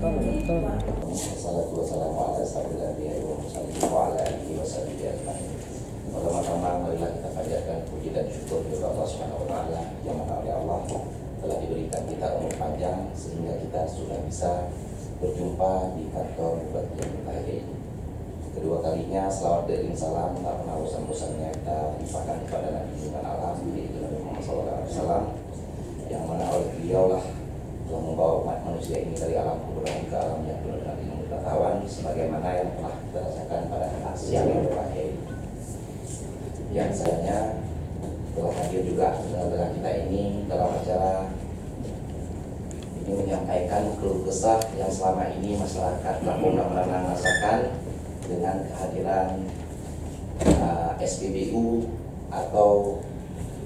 Wassalatu wassalamu ala asyrofil anbiya'i wal mursalin wa ala alihi washabihi ajma'in. Pertama-tama marilah kita panjatkan puji dan syukur kepada Allah Subhanahu wa taala yang mana oleh Allah telah diberikan kita umur panjang sehingga kita sudah bisa berjumpa di kantor Bupati Mutahya ini. Kedua kalinya selawat dan salam tak pernah bosan-bosannya kita limpahkan kepada Nabi Junjungan Alam yaitu Nabi Muhammad SAW, yang mana oleh beliau lah telah membawa umat manusia ini dari alam kuburan ke alam yang penuh dengan ilmu pengetahuan sebagaimana yang telah kita rasakan pada siang yang terakhir ini. Yang sayangnya telah hadir juga tengah-tengah kita ini dalam acara ini menyampaikan keluh kesah yang selama ini masyarakat Kampung Lamranang rasakan dengan kehadiran SPBU atau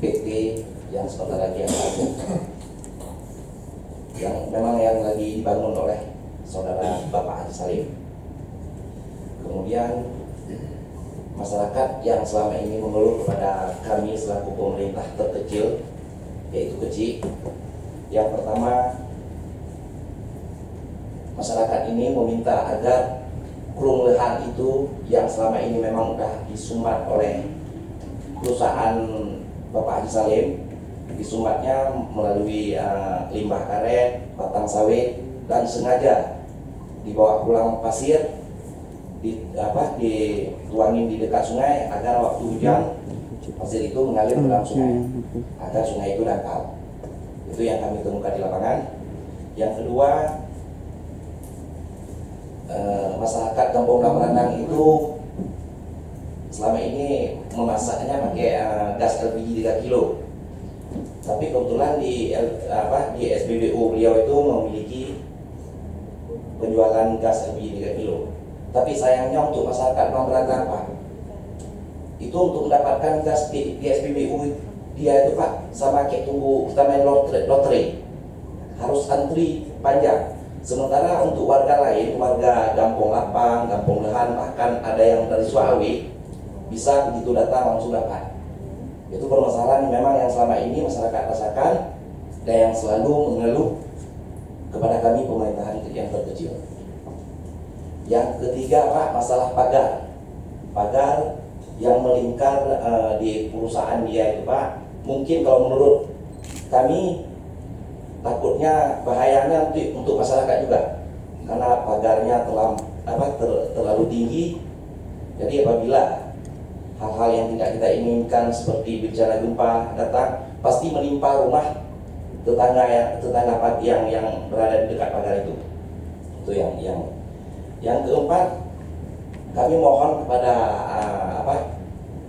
PT yang sebentar lagi akan yang memang yang lagi dibangun oleh saudara Bapak Haji Salim. Kemudian masyarakat yang selama ini mengeluh kepada kami selaku pemerintah terkecil yaitu kecil. Yang pertama, masyarakat ini meminta agar kurung lehan itu yang selama ini memang sudah disumbat oleh perusahaan Bapak Haji Salim, disumbatnya melalui limbah karet, batang sawit, dan sengaja dibawa pulang pasir, dituangin di dekat sungai agar waktu hujan pasir itu mengalir ke dalam sungai agar sungai itu dangkal. Itu yang kami temukan di lapangan. Yang kedua, masyarakat Kampung Lamranang itu selama ini memasaknya pakai gas LPG 3 kilo. Tapi kebetulan di SPBU beliau itu memiliki penjualan gas LPG 3 kilo. Tapi sayangnya untuk masyarakat Lamranang Pak, itu untuk mendapatkan gas di SPBU dia itu Pak sama kayak tunggu kita main lotre, harus antri panjang. Sementara untuk warga lain, warga Kampung Lapang, Kampung Lehan, bahkan ada yang dari Suawi bisa begitu datang langsung dapat. Itu permasalahan memang yang selama ini masyarakat rasakan dan yang selalu mengeluh kepada kami pemerintahan yang terkecil. Yang ketiga Pak, masalah pagar yang melingkar di perusahaan dia itu Pak. Mungkin kalau menurut kami takutnya bahayanya untuk masyarakat juga karena pagarnya terlalu tinggi. Jadi apabila hal-hal yang tidak kita inginkan seperti bencana gempa datang, pasti menimpa rumah tetangga yang berada di dekat pagar itu. Itu yang keempat, kami mohon kepada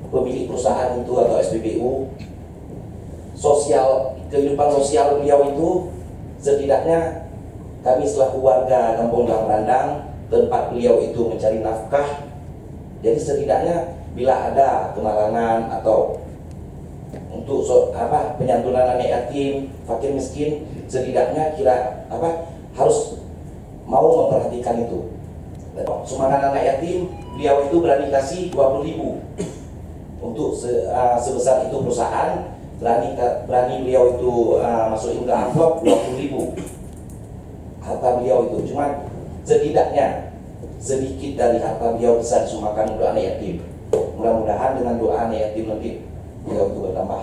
pemilik perusahaan itu atau SPBU, kehidupan sosial beliau itu setidaknya kami selaku warga Kampung Lamranang tempat beliau itu mencari nafkah. Jadi setidaknya bila ada kemalangan atau untuk penyantunan anak yatim, fakir miskin, setidaknya harus mau memperhatikan itu. Sumbangan anak yatim beliau itu berani kasih 20.000 untuk sebesar itu perusahaan berani beliau itu masukin ke amplop 20.000 harta beliau itu. Cuma setidaknya sedikit dari harta beliau bisa disumbangkan untuk anak yatim. Mudah-mudahan dengan doa anak yatim nanti beliau itu bertambah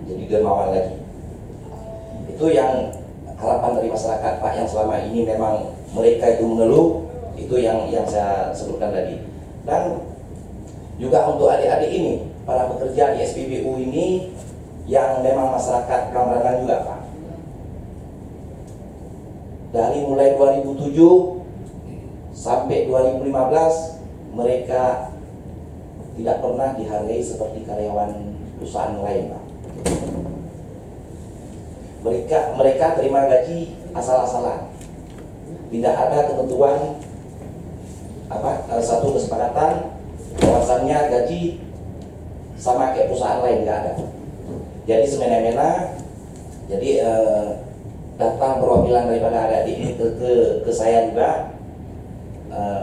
jadi dermawan lagi. Itu yang harapan dari masyarakat Pak yang selama ini memang mereka itu mengeluh. Itu yang saya sebutkan tadi. Dan juga untuk adik-adik ini, para pekerja di SPBU ini yang memang masyarakat Lamranang juga Pak. Dari mulai 2007 sampai 2015 mereka tidak pernah dihargai seperti karyawan perusahaan lain Pak. Mereka terima gaji asal-asalan. Tidak ada ketentuan satu kesepakatan bahwasannya gaji sama kayak perusahaan lain, nggak ada. Jadi semena-mena. Jadi datang perwakilan daripada adik ini ke saya juga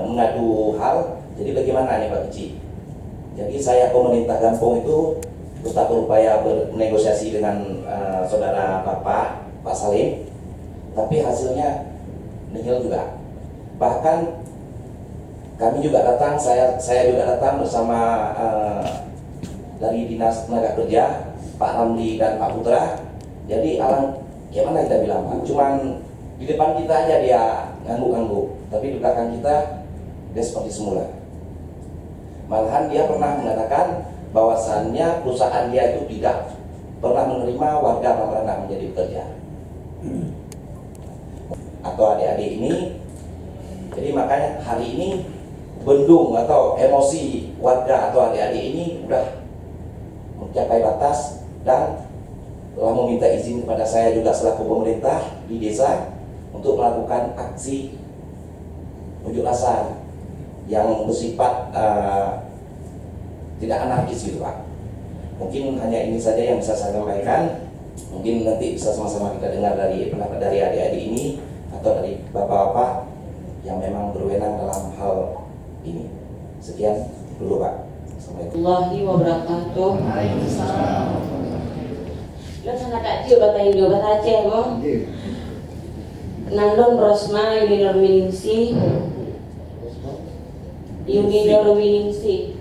mengadu hal. Jadi bagaimana nih Pak Kecil? Jadi saya pemerintah kampung itu tetap berupaya bernegosiasi dengan saudara Bapak Pak Salim, tapi hasilnya nihil juga. Bahkan kami juga datang, saya juga datang bersama dari Dinas Tenaga Kerja, Pak Ramli dan Pak Putra. Jadi alang, gimana kita bilang Pak, cuman di depan kita aja dia ngangguk-ngangguk, tapi di belakang kita dia seperti semula. Malahan dia pernah mengatakan bahwasannya perusahaan dia itu tidak pernah menerima warga Prambanan menjadi pekerja atau adik-adik ini. Jadi makanya hari ini bendung atau emosi warga atau adik-adik ini udah mencapai batas dan telah meminta izin kepada saya juga selaku pemerintah di desa untuk melakukan aksi unjuk rasa yang bersifat tidak anarkis gitu Pak. Mungkin hanya ini saja yang bisa saya sampaikan. Mungkin nanti bisa sama-sama kita dengar dari pendapat dari adik-adik ini atau dari bapak-bapak yang memang berwenang dalam hal ini. Sekian dulu Pak. Assalamualaikum warahmatullahi wabarakatuh. Lo sangat takjub bahasa Indo bahasa Aceh boh. Nandon Rosma Yunidor Winingsi. Yunidor Winingsi.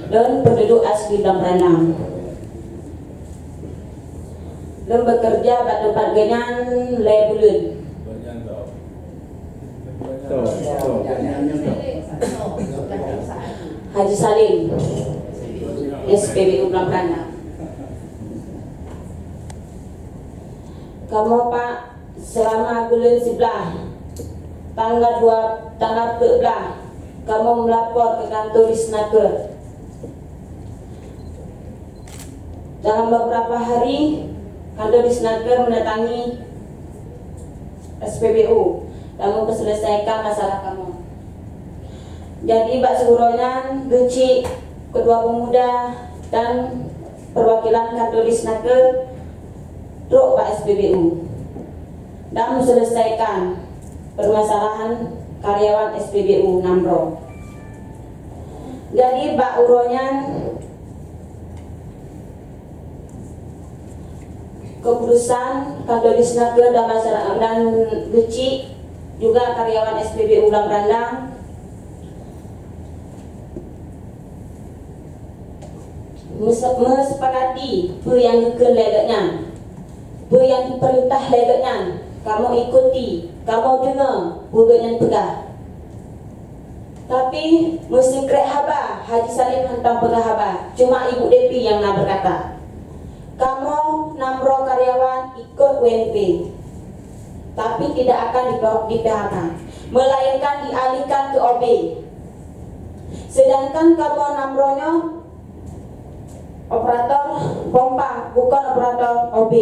Dan penduduk asli Prambanan. Dan bekerja pada tempat genan Lebulun. Haji Salim, SPBU Prambanan. Kamu Pak selama bulan 11 tanggal 12 kamu melapor ke kantor Disnaker. Dalam beberapa hari kantor Disnaker mendatangi SPBU. Kamu selesaikan masalah kamu. Jadi Pak Seguronyan, Geci, Ketua Pemuda dan perwakilan kantor Disnaker truk Pak SPBU dan selesaikan permasalahan karyawan SPBU Namro. Jadi Pak Uronyan keputusan kantor Disnaker dan masyarakat dan Geci juga karyawan SPBU Prambanan mesepakati apa yang dikelagaknya, apa yang diperintah lagaknya, kamu ikuti, kamu dengar, bukannya pegah. Tapi mesti krek haba, Haji Salim hantam pegah haba. Cuma Ibu Depi yang nak berkata, kamu Namro karyawan ikut UNP, tapi tidak akan di PHK, melainkan dialihkan ke OB. Sedangkan kamu Namronya operator pompa, bukan operator OB.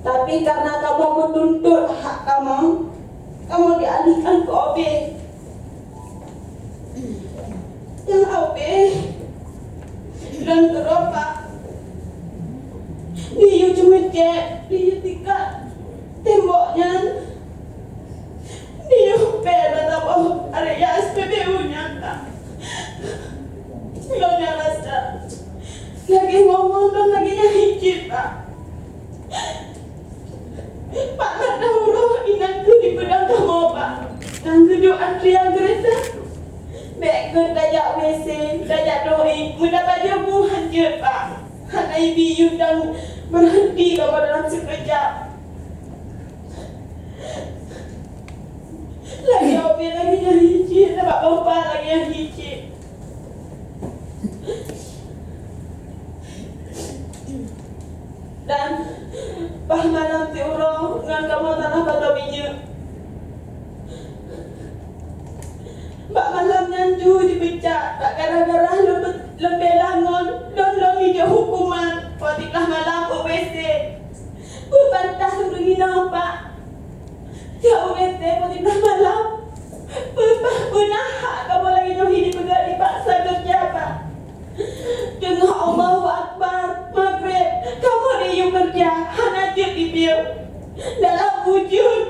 Tapi karena kamu menuntut hak kamu dialihkan ke OB. Yang OB dan keropak dia cuma cek, dia tingkat temboknya, dia pernah tahu area SPBU nyata. Lo rasa lagi ngomong dan lagi nyahicit Pak. Pak nak dahulu ingatku di pedang kamu Pak. Dan duduk antrian kereta. Baik ke dajak WC, dajak doi, mendapat jamu hancur Pak. Hana IBU dan berhenti kamu dalam sekejap. Lagi Obi lagi nyahicit, dapat bapak lagi nyahicit. Dan Pak malam tiurong dengan kamu tanah batu minyak. Pak malam nyanju dipecah, tak gara-gara lebih langon, dan hijau hukuman. Waktulah malam OBC, berbantah sebegini Pak. Ya OBC, waktulah malam, hak kamu lagi nyohi dipegang dipaksa kerja Pak. Dengar Allahu Akbar, Maghrib, kamu riuh kerja, hanajut di dia dalam wujud.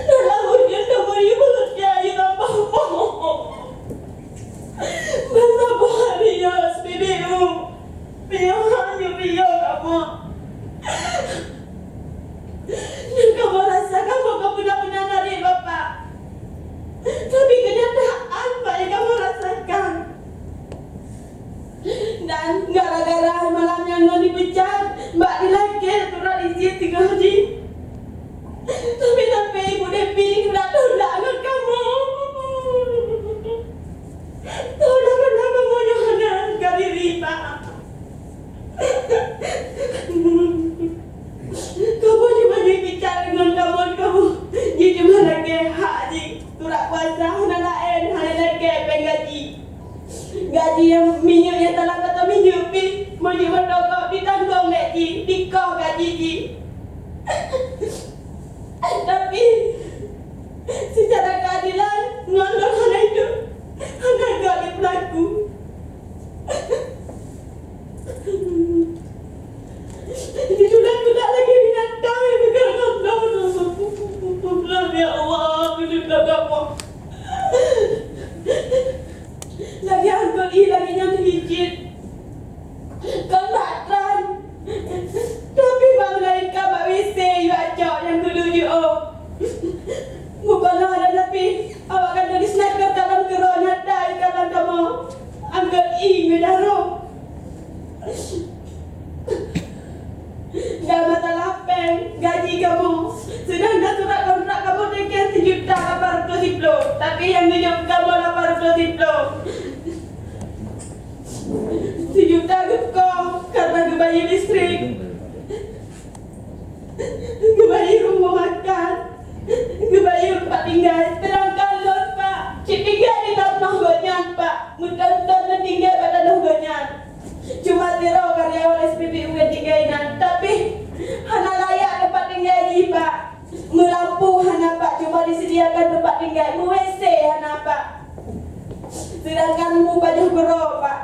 Dalam wujud kamu riuh bekerja, ya tambah masa bahari ya SPBU, biar hanya biar kamu. Dan kamu kamu. Sedangkan surat kontrak kamu dengan 1.810.000, tapi yang tunjuk kamu 810.000. 1 juta kau karena kebayar listrik, kebayar rumah makan, kebayar tempat tinggal. Sedangkan los Pak, cik tinggal di dalam nonggonya Pak, mudah-mudahan tinggal pada nonggonya. Cuma tiro karyawan SPBU yang tinggalan, tapi hana layak tempat tinggal ni Pak. Melampu hana Pak, cuma disediakan tempat tinggal, WC hana Pak. Sedangkan mu baju gerok Pak.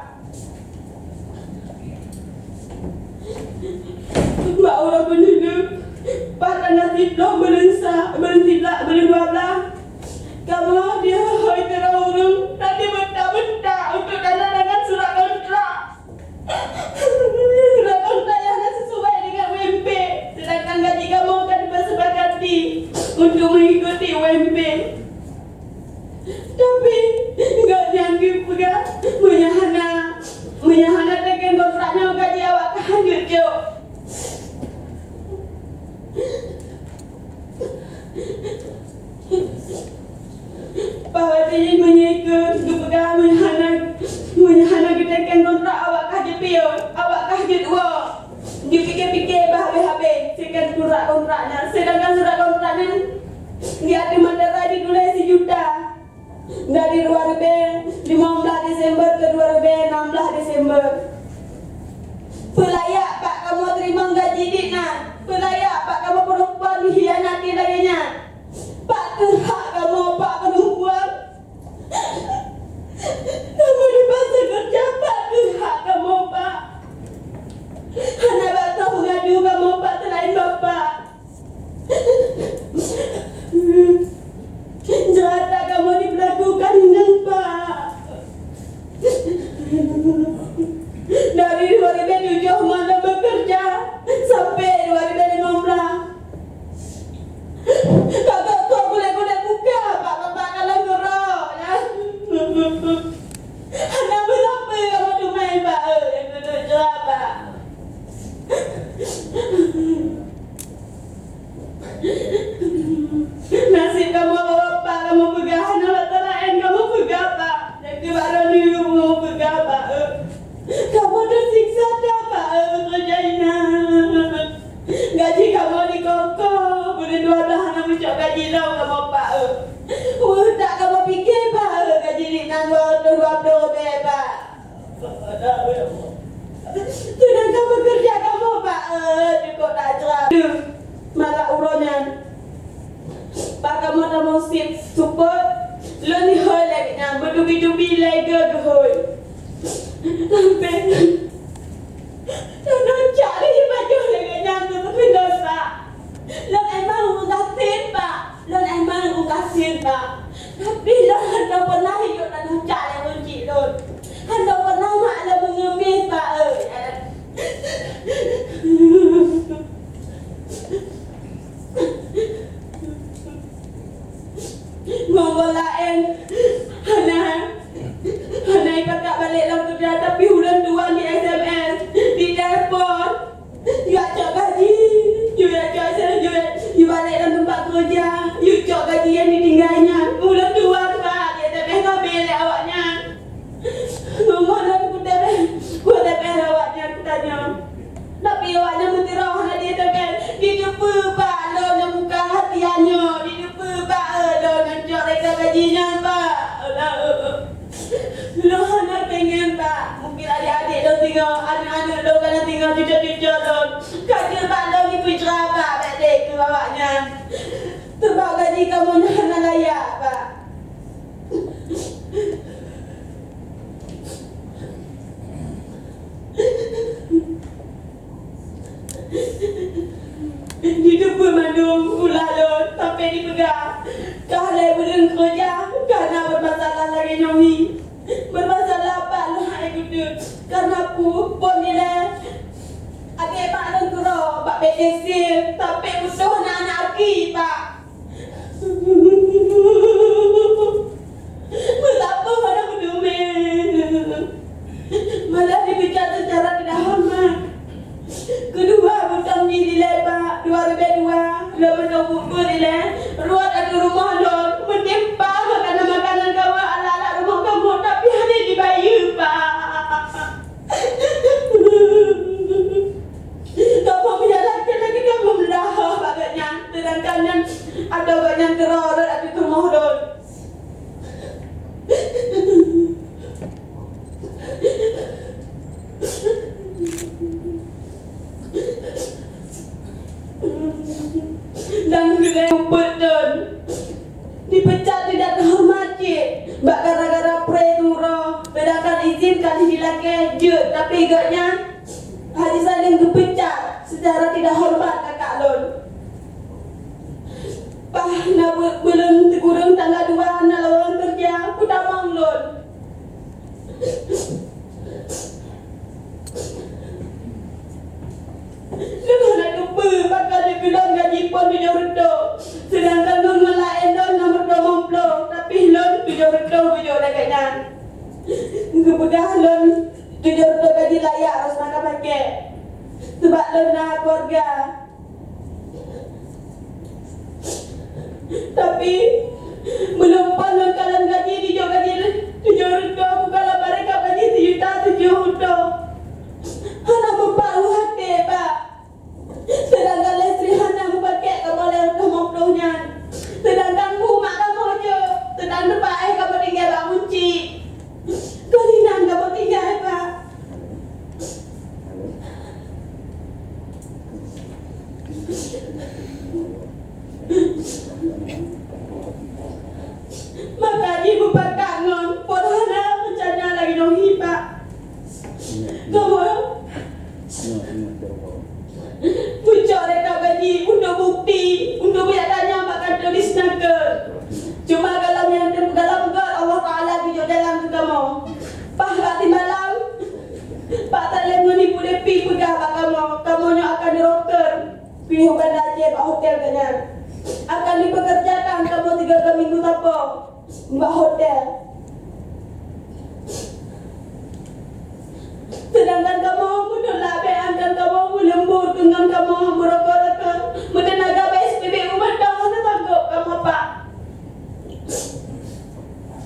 Mbak orang penduduk pada nasib lo berhenti 12. Kamu dia hai terurung nanti benda-benda untuk tanda-tangan surat kontrak. Surat kontrak yang sesuai dengan UMP. Sedangkan gaji kamu akan disepakati untuk mengikuti UMP. Tapi enggak nyanggup juga menyahana dengan kontraknya gaji awak hanyut jo. Bahwa dia menyikut kepegang menyahana ketekan kontrak awak kah pion, awak kah dua. Dipikir-pikir habis-habis sekian kontraknya. Sedangkan surat kontraknya dia ada materai ditulis 1 juta. Dari 2015 Desember ke 2016 Desember. Pelayak Pak kamu terima gaji dikna. Pelayak Pak kamu perempuan dihianati laginya. Pak terhak kamu Pak perempuan. Kamu dipaksa kerja Pak terhak kamu Pak. Hanya batas mengadu kamu Pak selain Bapak. Jatah kamu diperlakukan dengan Pak. Dari 2007 mana bekerja sampai 2015. Kakak kau boleh buka Pak Bapak kalau gerok ya. Anak berapa kamu dumai Pak? Yang duduk jelah Pak. Nasib kamu Bapak kamu pegang anak lain kamu pegang Pak. Dan kebaran dulu kamu pegang Pak. Kamu tersiksa dah Pak kerja ini. Gaji kamu dikokok, boleh 12 anak mencok gaji dah kamu Pak. Tak kamu fikir Pak gaji ni nang 20 Pak. Sedang kamu kerja kamu Pak, cukup tak cerah. Malah uronya. Pak kamu dah mau sip support, lo ni hoi lagi nak berdubi-dubi lagi gehoi. Sampai jangan cari baju lagi yang tapi dosa. Lo emang ugasin Pak, lo emang ugasin Pak. Tapi lo hendak pernah hidup dalam cari kunci lo. Hendak pernah maklum mengemis Pak. Menggolain Hana kakak balik dalam kerja tapi bulan 2 di SMS di telefon you acak gaji you acak saya you balik dalam tempat kerja you cok gaji yang ditinggalnya bulan 2 Pak dia SMS kau balik awaknya ngomong aku TPS awaknya aku tanya tapi awaknya mentirau Hana dia TPS dia jumpa Pak lo yang buka hatiannya dia jumpa Pak lo yang cok reka gajinya Pak lo Hana pengen Pak mungkin adik-adik lo tinggal anak-anak lo kena tinggal cucu-cucu lo kaji Pak lo ni putra Pak balik ke bawahnya sebab gaji kamu Hana layak Pak. Di depan mandung ulah lo sampai dipegang kalau belum kerja karena bermasalah lagi nyomi bermasalah Pak lo hai duduk karena aku pun nilai adik Pak lo kurang Pak bedesil sampai butuh anak-anak lagi Pak. Betapa pada berdumen malah dibicara secara tidak hormat. Kedua, butang nilai Pak 2002 Dah menunggu ni lah. Ruat ada rumah lon. Menimpa makanan-makanan kamu ala-ala rumah kamu. Tapi hanya dibayar, Pak. Kamu punya laki-laki kamu melahap agaknya. Sedangkan yang ada banyak teror ada di rumah lon. Dan bila betul dipecat tidak terhormati bak gara-gara pre-turo sedangkan izinkan dilaki je tapi agaknya Haji Salim dipecat secara tidak hormat kakak lon. Pah nak belum kurang tanggal 2 nak orang kerja aku tak mau lon. Dengan nak lupa bakal dia bilang gaji pun 7 redo. Sedangkan lon ngelain lon nombor 20 tapi lon 7 redo bujur agaknya. Kepegah lon 7 redo gaji layak harus makan pakai. Sebab lon nak keluarga. Tapi belum lon kalan gaji dijauh gaji 7 redo aku kalau mereka gaji 1 juta 7 redo. Hana membaru hati, Pak. Sedangkan istri Hana memakai kamu oleh 50-nya. Sedangkan mak kamu je. Sedangkan Pak kamu tinggal Pak Munci. Kalinan kamu tinggal, Pak. Maka ibu Pak kangen. Pun Hana rencana lagi nohi, Pak. Kamu pucuk rekap gaji untuk bukti untuk banyak tanya makan tulis naga. Cuma kalau yang dalam Allah Ta'ala pucuk dalam tu kamu. Pak hati malam Pak Salim menipu depi pegah pak kamu yang akan diroker pilih bukan Aceh pak hotel kanya akan dipekerjakan kamu 3 minggu tanpa mbak hotel. Sedangkan kamu menolak beangkan kamu melembur dengan kamu mereka-reka menenaga PSBB dah tanggup kamu Pak.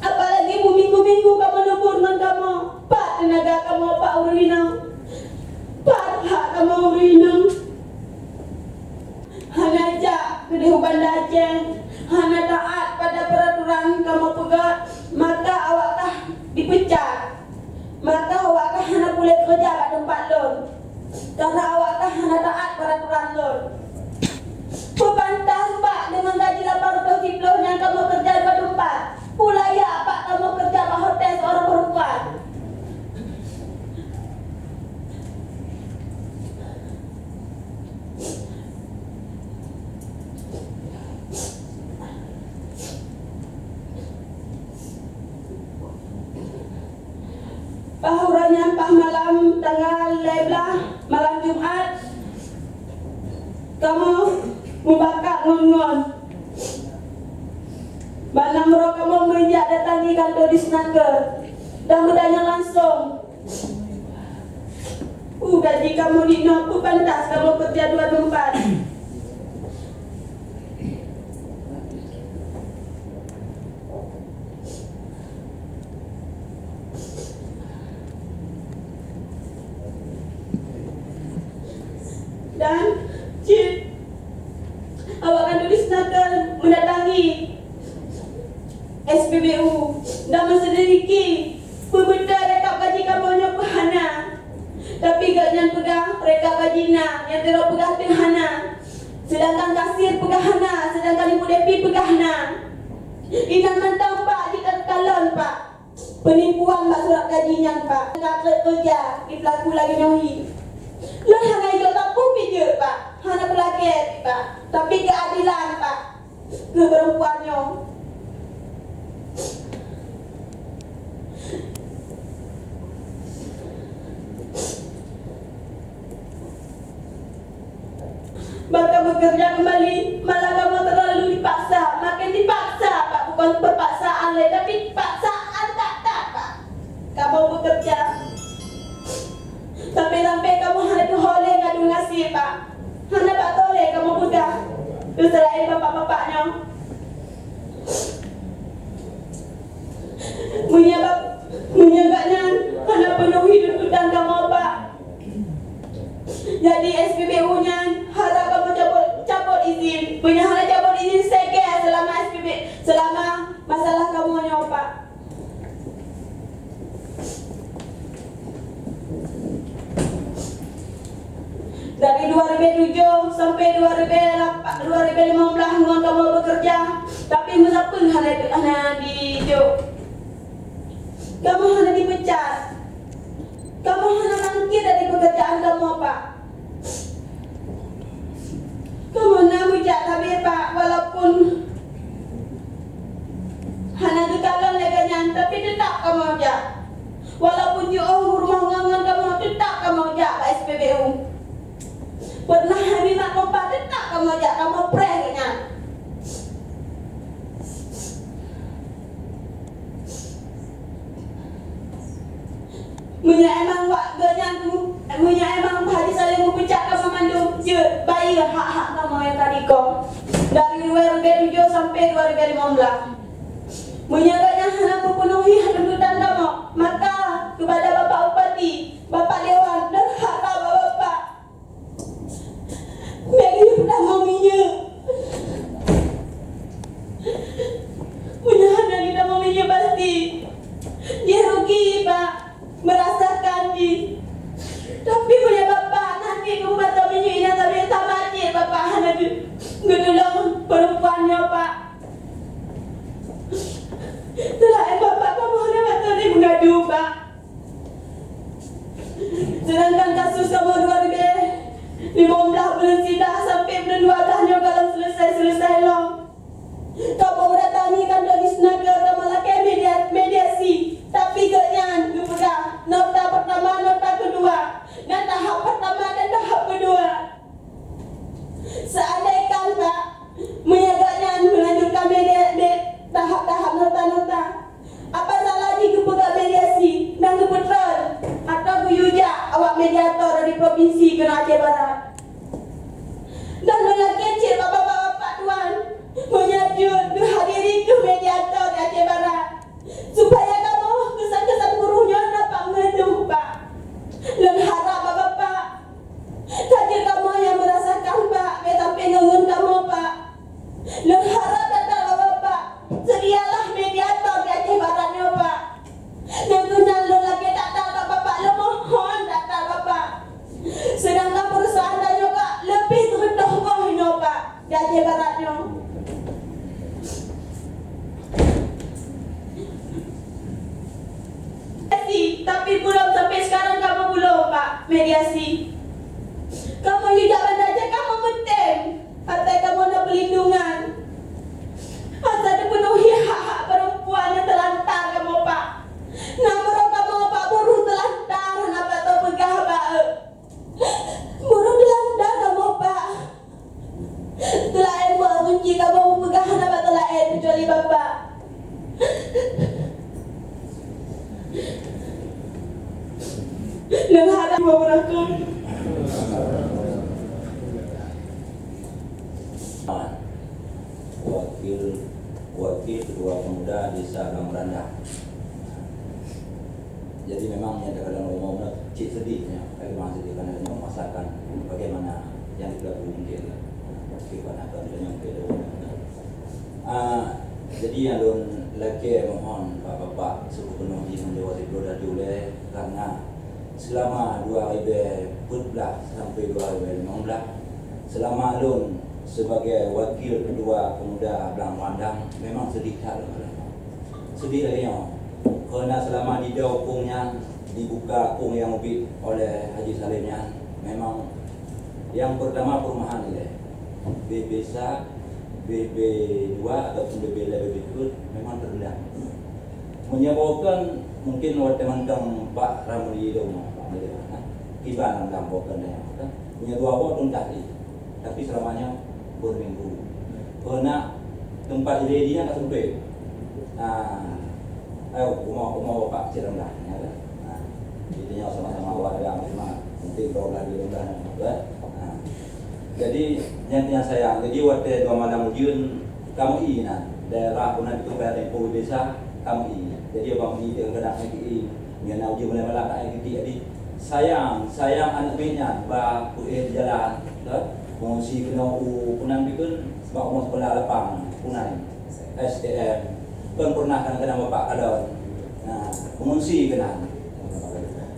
Apalagi minggu-minggu kamu lembur dengan kamu Pak tenaga kamu Pak Urina. Pak hak kamu Urina. Hanya ajak ke Dewan Aceh. Hanya taat pada peraturan kamu pegat maka awak tak dipecat. Maka awak kan hana boleh kerja kat tempat lon. Karena awak kan hana taat peraturan lon. Pantas Pak dengan gaji 800 yang kamu kerja di tempat. Pula ya Pak kamu kerja di hotel seorang perempuan. Pahurannya Pak malam tanggal 11 malam Jumat kamu membakar ngon-ngon. Banang roh kamu menginjak datangi kantor di Senaker dan bertanya langsung. Gaji kamu di Nopu pantas kamu kerja 2 tempat. Dan Cik awak kan tulis nakal mendatangi SPBU dan menselidiki pembeda rekap gaji kamu yang Hana. Tapi gaknya pegang rekap gaji yang terlalu pegang Hana. Sedangkan kasir pegang Hana, sedangkan ibu Depi pegang Hana. Inan mentang Pak kita kalon Pak. Penipuan Pak surat gajinya Pak. Kakak kerja di pelaku lagi nyohi. Lah hanya ikut aku je Pak. Hanya pelakir Pak. Tapi keadilan Pak. Ke perempuannya. Maka bekerja kembali. Malah kamu terlalu dipaksa. Makin dipaksa Pak. Bukan perpaksaan lain. Tapi paksaan tak Pak. Kamu bekerja. Sampai-sampai kamu hanya oleh ngadu ngasih Pak. Hanya Pak Toleh kamu pegang selain bapak-bapaknya. Menyebabnya hanya penuhi tuntutan kamu Pak. Jadi SPBU-nya harap kamu cabut izin. Punya hanya cabut izin sekali selama masalah kamu Pak. Dari 2007 sampai 2015 kamu bekerja, tapi masa pun hanya di kamu hanya dipecat. Kamu hanya mangkir dari pekerjaan kamu Pak. Kamu hanya bujak kami Pak, walaupun hanya dikalang leganya, tapi tetap kamu aja. Walaupun jauh rumah ngangan kamu, tetap kamu aja Pak SPBU. Pernah kami mak kompak, tetap kamu aja, kamu prehnya. Munya emang Haji Salim memecah kamu mandu je bayi hak-hak kamu yang tadi kau dari 2007 sampai 2015. Menyaganya hanya memenuhi tuntutan kamu, maka kepada Bapak Bupati, Bapak Dewan dan hak Bapak Megi sudah meminya. Punya hanya kita meminya pasti dia rugi Pak, merasakan di. Tapi punya Bapak nanti kamu baca minyak tapi tak mati Bapak hanya gedulung perempuannya Pak. Selain Bapak kamu hanya baca di mengadu Pak. Sedangkan kasus kamu 2015 belum sidang sampai bulan 12 kalau selesai loh. Kamu mendatangi kantor Disnaker kamu lagi mediasi, tapi gaknya dipegang nota pertama, nota kedua, dan tahap pertama dan tahap kedua. Seandainya Pak menyaganya melanjutkan tahap-tahap nota-nota, apa salahnya dipegang mediasi dan kebetulan atau buyujak awak mediator dari provinsi kena Aceh Barat. Dan lelaki kecil bapak-bapak tuan menyajut dihadiri ke mediator di Aceh Barat supaya kamu kesan-kesan buruhnya dapat mengeduh Pak. Dan harap bapak saja kamu yang merasakan Pak sampai ngengun kamu Pak. Dan harap datang bapak sedialah mediator di Aceh Baratnya Pak. Dan kenal lelaki datang bapak lo mohon datang bapak. Sedangkan perusahaan dan juga lebih terendah Pak di Aceh Baratnya. Tapi belum sampai sekarang kamu belum Pak mediasi. Kamu tidak aja kamu penting. Partai kamu ada pelindungan. Asal dipenuhi hak-hak perempuan yang terlantar kamu Pak. Namun kamu Pak buruh terlantar kenapa tahu pegah Pak. Buruh terlantar kamu Pak. Telain buat kunci kamu pegah kenapa telain kecuali Bapak. Dan harap wabarakatuh. Wakil Ketua Pemuda Desa Lamranda. Jadi memang yang kadang ngomongnya cik sedihnya, memang sedih karena memasakan bagaimana yang kita mungkin meskipun atau tidak nyampe jadi yang don laki mohon bapak suruh penuhi menjawab dan diuleh karena selama 2014 sampai 2015 selama alun sebagai wakil Ketua Pemuda Belang Pandang memang sedih lagi karena selama di daupungnya dibuka pung yang ubit oleh Haji Salimnya memang yang pertama perumahan ini BB1, BB2 ataupun BB itu memang terendah menyebabkan mungkin teman-teman Pak Ramli Domo Iban melampaukan punya dua waktu tadi tapi selamanya berminggu karena tempat ready nya nggak sampai ayo mau Pak Ciram lah intinya sama-sama warga memang mungkin kalau lagi rendah jadi yang sayang. Jadi waktu dua malam ujian kamu ina daerah punan itu ada yang puluh desa kamu ini. Jadi abang ini dia kadang lagi dia nak ujian mulai malam nak lagi jadi sayang anak bininya bah punya jalan, mengungsi kena punan bikin sebab umur sekolah lapang punan STM kan pernah kadang-kadang bapak kalau mengungsi kena.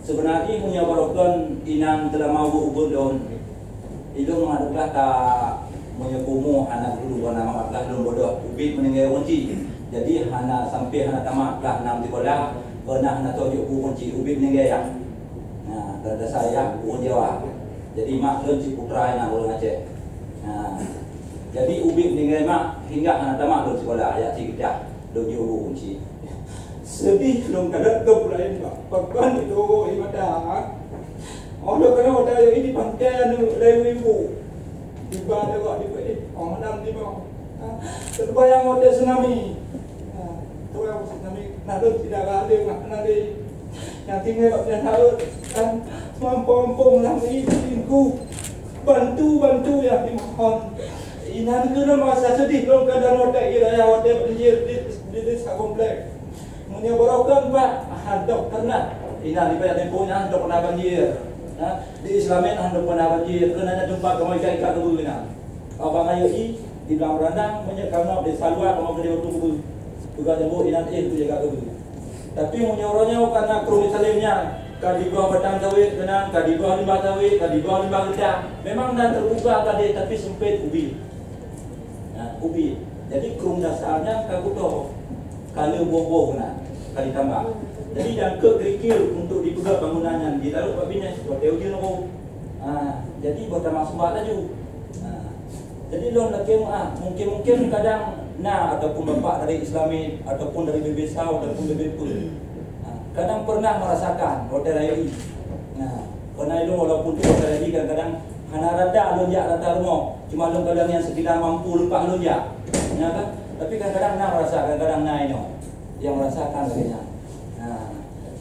Sebenarnya punya barokon inang telah mau ubun itu mengaduklah ka punya kumu anak dulu nama lah belum bodoh ubi meninggal kunci. Jadi hana sampai hana tamat lah enam sekolah pernah hana tunjuk kunci ubi meninggal ya. Nah, dada saya pun Jawa. Jadi mak lunci putra yang orang Aceh. Nah, jadi ubi meninggal mak hingga hana tamat belum sekolah ya tiga tunjuk kunci. Sedih belum kadang kepulain pak. Bahkan itu ibadah. Orang kena ada ini pangkai anu lain ibu. Tiba ada kok di sini. Orang enam tiba. Terbayang ada tsunami. Tu yang tsunami nalar tidak ada nanti. Yang tinggal kat tahu kan mampu melalui tingku bantu ya dimohon. Inan kena masa sedih belum kadang ada iraya ada banjir di desa komplek. Menyebarkan Pak, handok karena ini di banyak tempohnya handok pernah banjir. Di Islamin handok pernah banjir. Kena jumpa kamu ikat dulu dengan. Abang ayo di dalam rendang banyak kamu di salwa kamu kerja waktu juga jemur inan itu jaga dulu. Tapi menyorongnya karena kru misalnya kadi bawah batang sawit kena kadi bawah limbah sawit kadi bawah limbah kerja. Memang dan terbuka tadi tapi sempit ubi. Ubi. Jadi kru dasarnya kaguto. Kalau bobo kena kali tambah. Jadi yang kerikil untuk dipegang bangunannya ditaruh Pak Bines buat ujian aku. Jadi buat masuk laju. Jadi lo lagi mungkin kadang ataupun bapak dari Islami ataupun dari BBC ataupun BBC kadang pernah merasakan hotel air. Karena itu walaupun tu hotel air kadang hana rada lonjak rata rumah cuma lo kadang yang sekitar mampu lupa lonjak. Ya kan? Tapi kadang-kadang merasakan kadang ini yang merasakan katanya.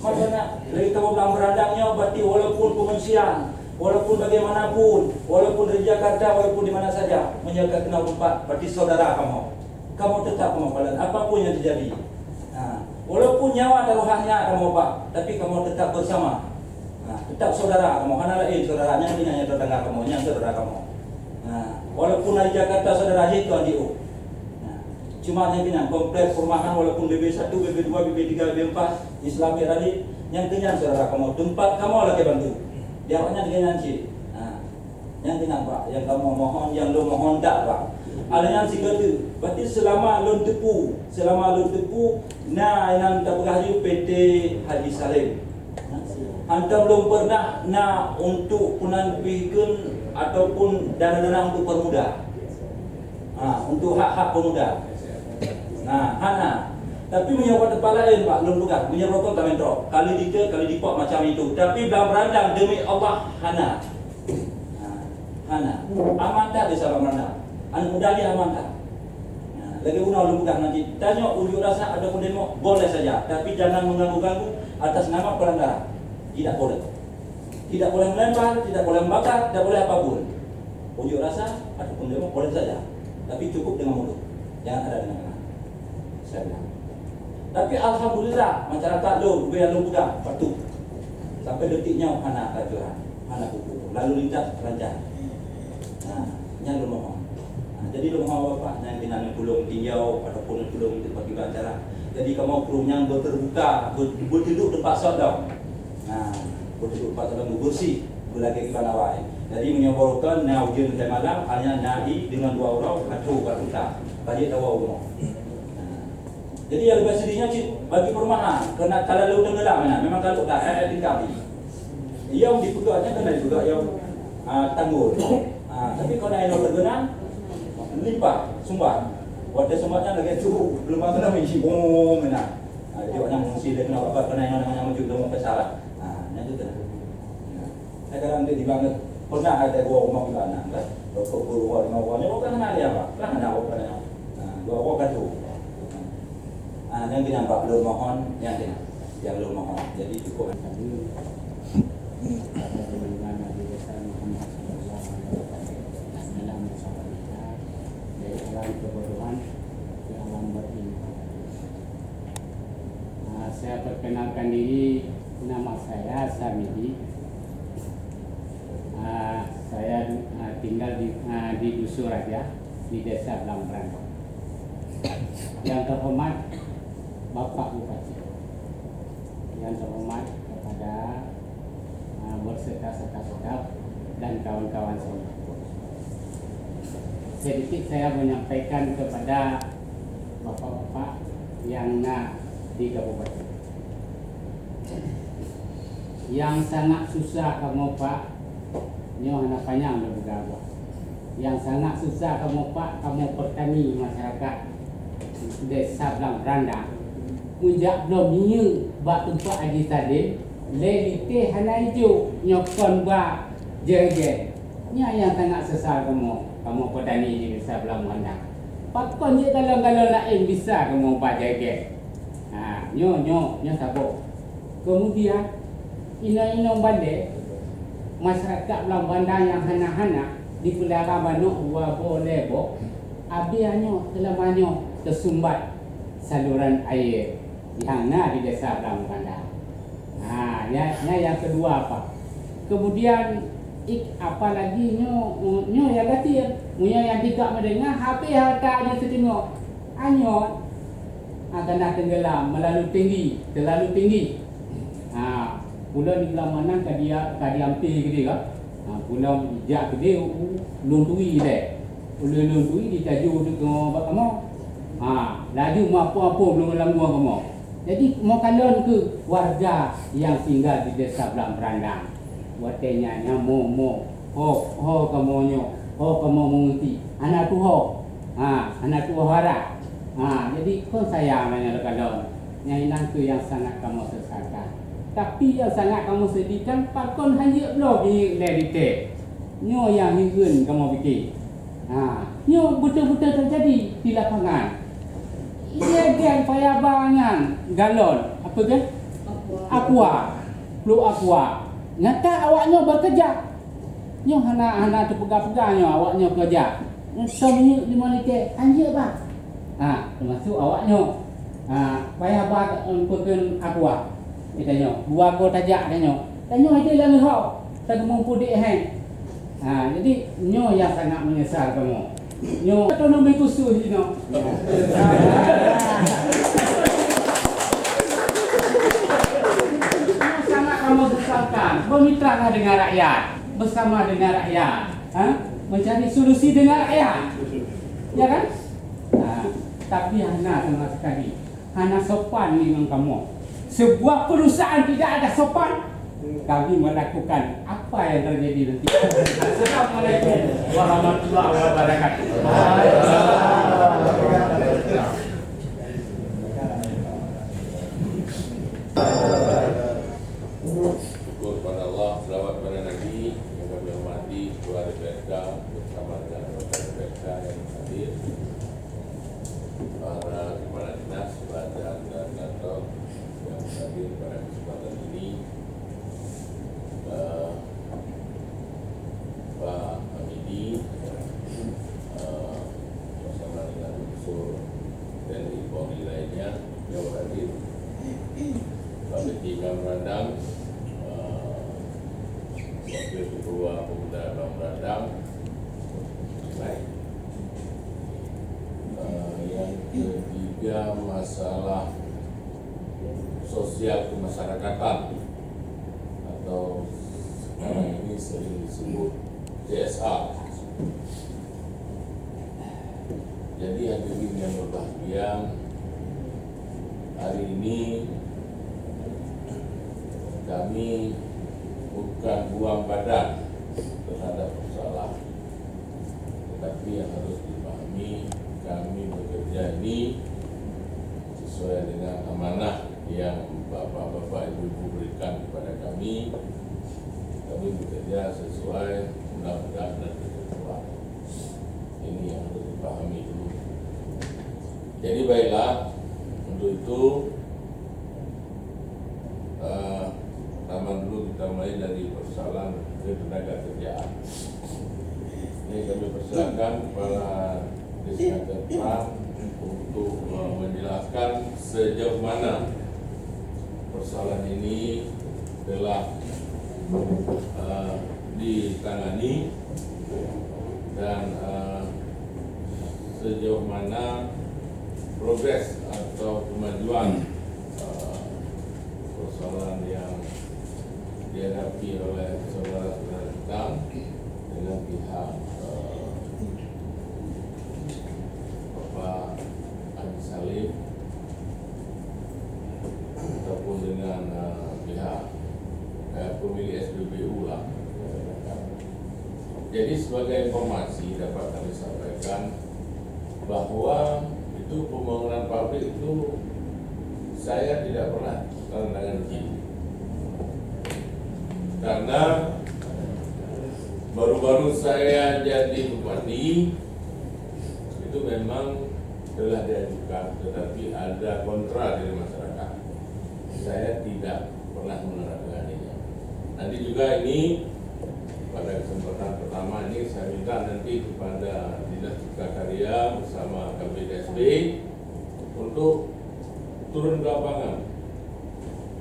Makanya dari kamu bilang berandangnya berarti walaupun pengungsian, walaupun bagaimanapun, walaupun dari Jakarta, walaupun di mana saja menjaga kenal tempat, berarti saudara kamu tetap kemapalan apapun yang terjadi. Walaupun nyawa taruhannya kamu Pak, tapi kamu tetap bersama. Tetap saudara kamu, karena lain saudaranya ini tetangga kamu, yang saudara kamu. Walaupun dari Jakarta saudara itu adik. Cuma yang kenyang kompleks perumahan walaupun BB1, BB2, BB3, BB4 Islami tadi yang kenyang saudara kamu tempat kamu lagi bantu diawaknya kenyang sih. Yang kenyang Pak, yang kamu mohon, yang lo mohon tak Pak. Ada yang sigatu, berarti selama lo tepu, yang tak berhaji PT Haji Salim. Anda belum pernah untuk punan bikin ataupun dana-dana untuk pemuda. Untuk hak-hak pemuda. Hana. Tapi menyebut tempat lain Pak, belum bukan. Menyebutkan Kementerian. Kali dikit, kali dipok macam itu. Tapi dalam berandang demi Allah, Hana. Aman tak desa berandang? Anak muda dia aman tak? Lagi belum bukan nanti. Tanya unjuk rasa ada pun demo, boleh saja. Tapi jangan mengganggu-ganggu atas nama pelanggaran. Tidak boleh. Tidak boleh melempar, tidak boleh membakar, tidak boleh apapun. Unjuk rasa ataupun demo boleh saja. Tapi cukup dengan mulut. Jangan ada dengan saya bilang. Tapi alhamdulillah masyarakat lo bukan patuh. Sampai detiknya anak kajuran, anak kuku, lalu lintas lancar. Yang lo mohon. Jadi lo mohon Bapak, yang binaan pulung tinjau ataupun pulung tempat juga acara. Jadi kamu pulung yang terbuka, berduduk tempat sodong. Berduduk tempat sodong bersih, berlagi kita nawai. Jadi menyoborkan ujian saya malam hanya nai dengan 2 orang katu katuta. Kaji tahu umum. Jadi yang lebih sedihnya bagi perumahan, kerana kalau lu tenggelam memang kalau tak tinggal. Yang dipegaknya kena juga yang tanggul. Tapi kalau yang tergenang limpah sumbat. Wadah sumbatnya lagi tu belum kena misi bom mana. Jadi orang mesti dia kena apa kena yang namanya menuju dalam pesawat. Yang itu kena. Sekarang dia dibangun pernah ada gua rumah kita kan. Rokok gua rumahnya bukan hanya dia Pak. Kan ada apa namanya. Gua kan tu. Yang kita Pak belum mohon, yang belum mohon. Jadi cukup. dan kebodohan di alam batin. Saya perkenalkan diri, nama saya Samidi. Saya tinggal di Dusun Raja, di Desa Blangbrang. Yang terhormat Bapak Bupati, yang terhormat kepada berserta staf dan kawan-kawan semua. Sedikit saya menyampaikan kepada bapak-bapak yang di kabupaten. Yang sangat susah kamu Pak, nyo anak panjang bergawa. Yang sangat susah kamu Pak, kamu petani masyarakat Desa Blangbrang. Munjak belum nyu bak tempat aji tadi, lelite hana hijau nyokon ba jege. Nya yang sangat sesal kamu petani di Desa Blangbrang. Pakon je kalau lain bisa kamu ba jege. Nyo sabuk. Kemudian ino balik masyarakat Blangbrang yang hana-hana di Pulau Banuk dua boleh bo. Abianyo telah banyak tersumbat saluran air yang di Desa Blangbrang. Yang kedua apa? Kemudian apalagi nyo yang gatir, yang tidak mendengar HP hartanya setengah. Anyo akan tenggelam terlalu tinggi. Pulau di Belamanan kadi hampir gede kan. Pulau jak gede luntui deh. Luntui ditaju ke kamu. Laju apa-apa belum dalam gua kamu. Jadi mau kalon ke warga yang tinggal di Desa Blangbrang. Watenya mo kamu nyo. Kamu mengerti. Anak tu anak tu harap. Jadi kau sayang nanya kalon. Yang itu yang sangat kamu sesalkan. Tapi yang sangat kamu sedihkan, pakon hanya belum di lerite. Nyo yang higun kamu fikir. Nyo betul-betul terjadi di lapangan. Ia gen payah bangan galon. Apa kan? Aqua. Flu aqua. Nyata awaknya bekerja. Nyo hana terpegang-pegangnya awaknya kerja. Semuanya di mana ke? Anjir bang. Termasuk awaknya. Payah bangan pekan aqua. Itanya, dua go tajak tanya. Tanya itu lagi hok. Tak mampu dek hang. Jadi nyo yang sangat menyesal kamu. Nyo autonomi khusus ni no. Sangat kamu sesalkan. Bermitra dengan rakyat, bersama dengan rakyat. Mencari solusi dengan rakyat. Ya kan? Tapi hana sama sekali. Hana sopan dengan kamu. Sebuah perusahaan tidak ada sopan, kami melakukan apa yang terjadi nanti. Assalamualaikum warahmatullahi wabarakatuh. Syukur kepada Allah, selawat kepada Nabi yang kami hormati, keluarga PSK bersama dengan anggota PSK yang hadir, para kepala dinas, badan dan kantor yang hadir pada kesempatan ini, Pak Hamidi bersama dengan unsur dari Polri lainnya yang hadir, Pak Beti Blangbrang, Wakil Ketua Pemuda Blangbrang, baik. Yang ketiga, masalah sosial kemasyarakatan atau sekarang ini sering disebut CSR. Jadi hadirin yang berbahagia, hari ini kami bukan buang badan terhadap persoalan, tetapi yang harus dipahami, kami bekerja ini sesuai dengan amanah yang bapak-bapak ibu-ibu berikan kepada kami. Kami bekerja sesuai undang-undang dan ketentuan. Ini yang harus dipahami dulu. Jadi baiklah, untuk itu pertama dulu kita mulai dari persoalan tenaga kerjaan. Ini kami persilakan kepada disangkakan untuk menjelaskan sejauh mana persoalan ini telah ditangani dan sejauh mana progres atau kemajuan persoalan yang dihadapi oleh saudara-saudara kita dengan pihak Bapak Haji Salim ataupun dengan pihak pemilik SPBU lah. Jadi sebagai informasi dapat kami sampaikan bahwa itu pembangunan pabrik itu saya tidak pernah tanda tangan izin, karena baru-baru saya jadi bupati itu memang telah diajukan, tetapi ada kontra dari masyarakat. Saya tidak pernah menandatanganinya. Nanti juga ini pada kesempatan pertama ini saya minta nanti kepada Dinas Cipta Karya bersama KPDSB untuk turun ke lapangan.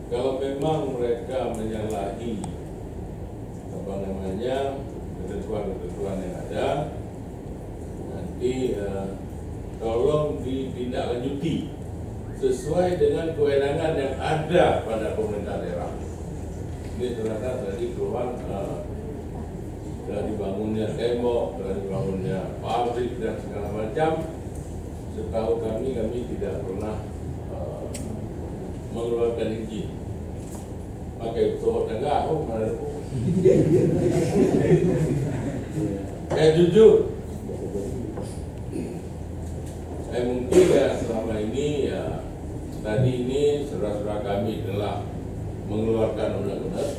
Kalau memang mereka menyalahi ketentuan-ketentuan yang ada, nanti tolong ditindaklanjuti sesuai dengan kewenangan yang ada pada pemerintah daerah. Ini ternyata tadi keluar telah dibangunnya tembok, telah dibangunnya pabrik dan segala macam. Setahu kami tidak pernah mengeluarkan izin. Pakai tuh enggak aku mana aku. Jujur. Mungkin ya selama ini ya tadi ini saudara-saudara kami telah mengeluarkan undang-undang.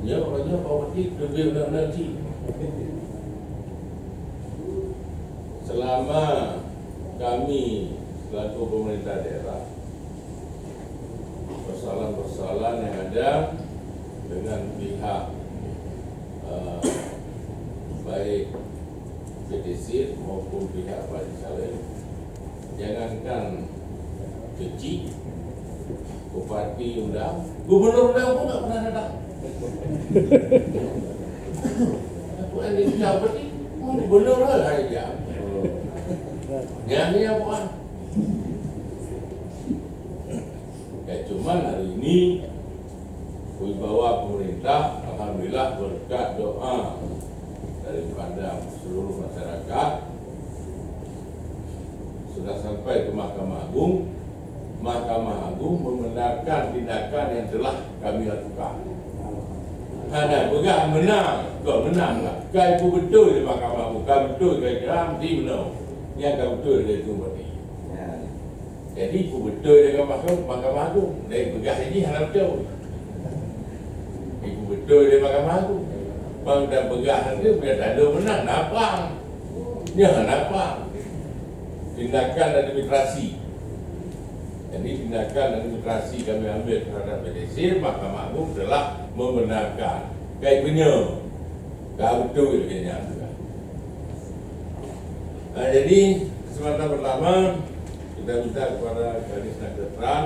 Ya, orangnya Pak lebih undang-undang sih. Selama kami selaku pemerintah daerah, persoalan-persoalan yang ada dengan pihak baik PDC maupun pihak Pak Salim, jangankan kecil, bupati undang, gubernur undang pun nggak pernah datang. Aku ini siapa sih? Gubernur lah aja. Jangan ya Pak. Cuman hari ini wibawa pemerintah alhamdulillah berkat doa daripada seluruh masyarakat sudah sampai ke Mahkamah Agung. Mahkamah Agung membenarkan tindakan yang telah kami lakukan. Ada pegang menang, kau menang lah. Kau betul di Mahkamah Agung, kau betul kau di menang. Yang kau betul dari itu berarti. Jadi kau betul dengan Mahkamah Agung. Dari pegang ini harap jauh. Ibu betul di Mahkamah Agung. Bang dan pegang itu biar ada menang, napang. Jangan napang. Tindakan administrasi. Jadi tindakan administrasi kami ambil terhadap PDC, Mahkamah Agung telah membenarkan. Kayak punya, kau betul kayaknya. Nah, jadi kesempatan pertama kita minta kepada Kadis Nagdetran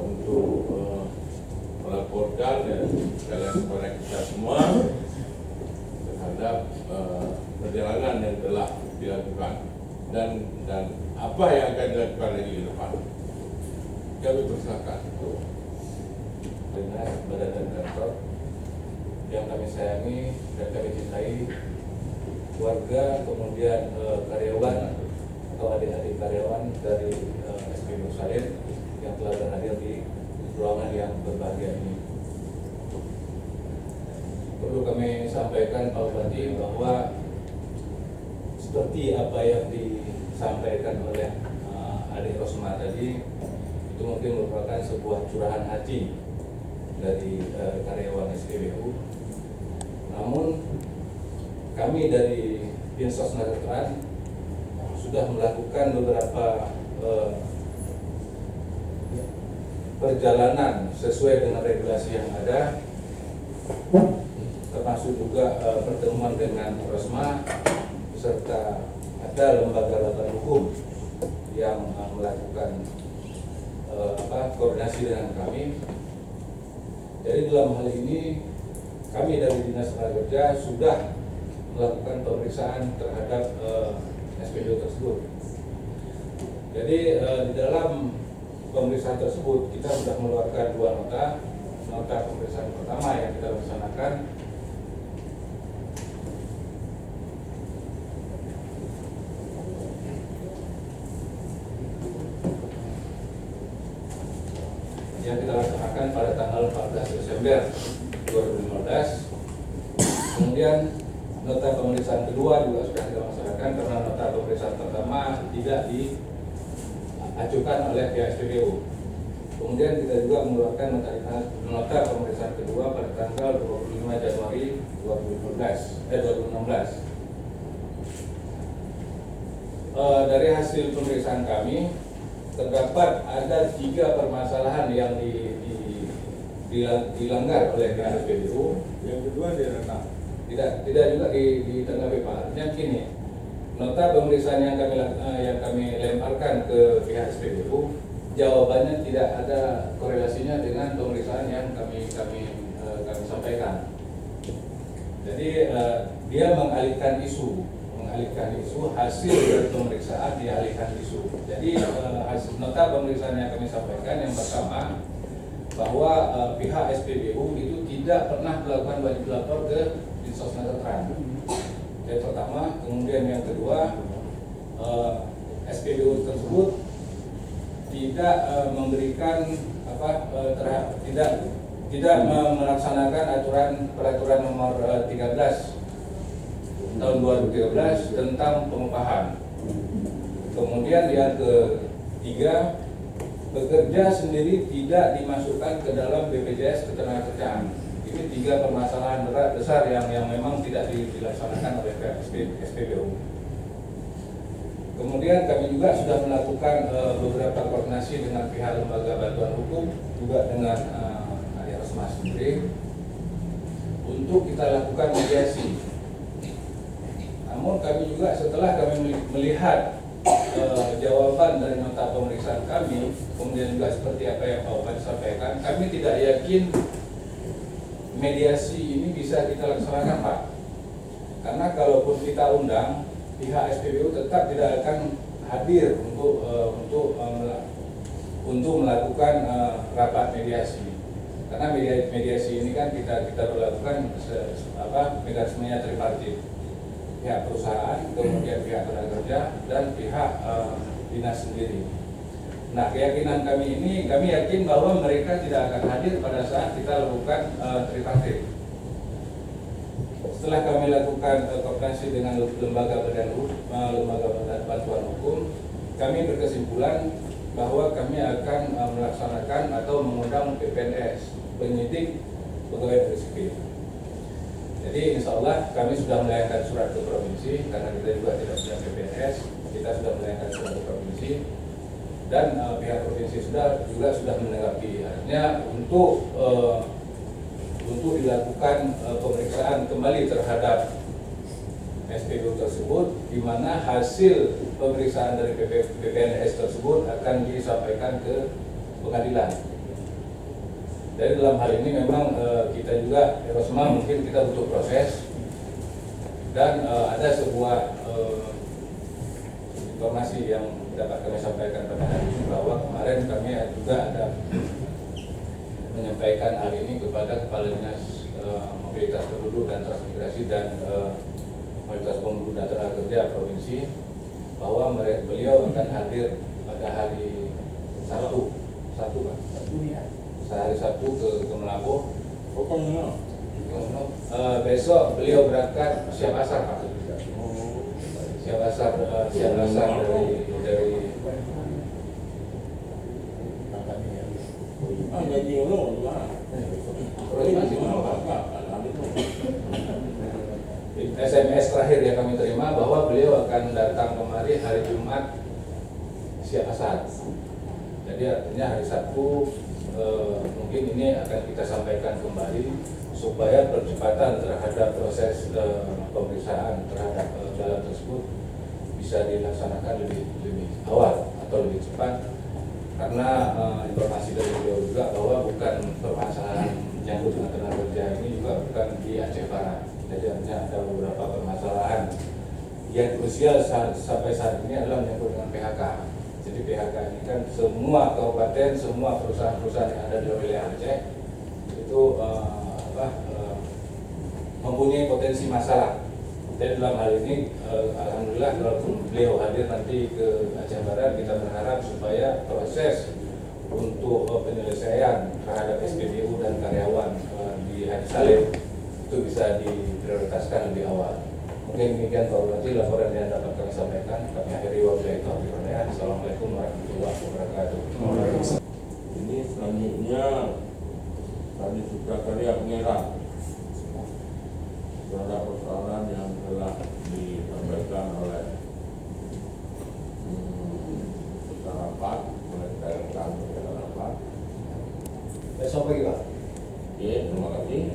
untuk melaporkan sekalian kepada kita semua terhadap perjalanan yang telah dilakukan dan apa yang akan dilakukan lagi ke depan. Kami persilakan dengan badan dan kantor yang kami sayangi dan kami cintai, warga, kemudian karyawan atau adik-adik karyawan dari SPBU Salim yang telah berhadir di ruangan yang berbahagia ini. Perlu kami sampaikan Pak Bupati bahwa seperti apa yang disampaikan oleh adik Rosma tadi, itu mungkin merupakan sebuah curahan hati dari karyawan SPBU. Namun kami dari Dinsos Nagdetran sudah melakukan beberapa perjalanan sesuai dengan regulasi yang ada, termasuk juga pertemuan dengan Rosma serta ada lembaga hukum yang melakukan koordinasi dengan kami. Jadi dalam hal ini kami dari Dinas Tenaga Kerja sudah melakukan pemeriksaan terhadap SPBU tersebut. Jadi di dalam pemeriksaan tersebut kita sudah mengeluarkan 2 nota. Nota pemeriksaan pertama yang kita laksanakan pada tanggal 14 Desember 2015. Kemudian nota pemeriksaan kedua juga sudah kita laksanakan karena nota pemeriksaan pertama tidak diajukan oleh pihak SPBU. Kemudian kita juga mengeluarkan nota pemeriksaan kedua pada tanggal 25 Januari 2016. Dari hasil pemeriksaan kami terdapat ada 3 permasalahan yang dilanggar oleh pihak SPBU. Yang kedua direndam. Tidak juga ditanggapi Pak. Artinya begini, nota pemeriksaan yang kami lemparkan ke pihak SPBU, jawabannya tidak ada korelasinya dengan pemeriksaan yang kami sampaikan. Jadi dia mengalihkan isu hasil dari pemeriksaan dialihkan isu. Jadi hasil nota pemeriksaan yang kami sampaikan yang pertama bahwa pihak SPBU itu tidak pernah melakukan wajib lapor ke Dinsos Nagotran. Yang pertama, kemudian yang kedua, SPBU tersebut tidak memberikan tidak melaksanakan peraturan nomor 13 tahun 2013 tentang pengupahan. Kemudian yang ketiga, pekerja sendiri tidak dimasukkan ke dalam BPJS Ketenagakerjaan. Ini 3 permasalahan berat besar yang memang tidak dilaksanakan oleh SPBU. Kemudian kami juga sudah melakukan beberapa koordinasi dengan pihak lembaga bantuan hukum, juga dengan Adik Rosma sendiri, untuk kita lakukan mediasi. Namun kami juga setelah kami melihat jawaban dari nota pemeriksaan kami, kemudian juga seperti apa yang Pak Bupati sampaikan, kami tidak yakin mediasi ini bisa kita laksanakan, Pak. Karena kalaupun kita undang, pihak SPBU tetap tidak akan hadir untuk melakukan rapat mediasi. Karena mediasi ini kan kita berlakukan mekanismenya tripartit. Pihak perusahaan, kemudian pihak tenaga kerja, dan pihak dinas sendiri. Nah, keyakinan kami ini, kami yakin bahwa mereka tidak akan hadir pada saat kita lakukan tripartit. Setelah kami lakukan koordinasi dengan lembaga bantuan hukum, kami berkesimpulan bahwa kami akan melaksanakan atau mengundang PPNS, penyidik pegawai negeri sipil. Jadi insya Allah kami sudah melayangkan surat ke provinsi, karena kita juga tidak punya PPNS, kita sudah melayangkan surat ke provinsi, dan pihak provinsi juga sudah menanggapi. Artinya untuk dilakukan pemeriksaan kembali terhadap SPBU tersebut, di mana hasil pemeriksaan dari PPNS tersebut akan disampaikan ke pengadilan. Jadi dalam hal ini memang kita juga Rosma mungkin kita butuh proses, dan ada sebuah informasi yang dapat kami sampaikan pada hari ini, bahwa kemarin kami juga ada menyampaikan hal ini kepada Kepala Dinas Mobilitas Penduduk dan Transmigrasi dan Mobilitas Penduduk dan Tenaga Kerja Provinsi, bahwa beliau akan hadir pada hari Sabtu Pak. Hari Sabtu ke Melabuh. Besok beliau berangkat siap asar, Pak. Siap asar dari SMS terakhir yang kami terima bahwa beliau akan datang kemari hari Jumat siap asar. Jadi artinya hari Sabtu mungkin ini akan kita sampaikan kembali supaya percepatan terhadap proses pemeriksaan terhadap jalan tersebut bisa dilaksanakan lebih awal atau lebih cepat, karena informasi dari beliau juga bahwa bukan permasalahan menyangkut dengan tenaga kerja ini juga bukan di Aceh Barat. Jadi ada beberapa permasalahan yang krusial sampai saat ini adalah menyangkut dengan PHK. Jadi PHK ini kan semua kabupaten, semua perusahaan-perusahaan yang ada di wilayah Aceh itu mempunyai potensi masalah. Dan dalam hal ini, alhamdulillah kalau beliau hadir nanti ke Aceh Barat, kita berharap supaya proses untuk penyelesaian terhadap SPBU dan karyawan di Haji Salim itu bisa diprioritaskan lebih awal. Mungkin demikian Pak Bupati laporan yang dapat kami sampaikan. Kami akhiri wabillahi taufiq wal hidayah. Assalamualaikum warahmatullahi wabarakatuh. Ini selanjutnya tadi sudah karya pengeran terhadap persoalan yang telah disampaikan oleh peserta rapat, oleh rekan peserta rapat. Besok pagi Pak. Oke, terima kasih.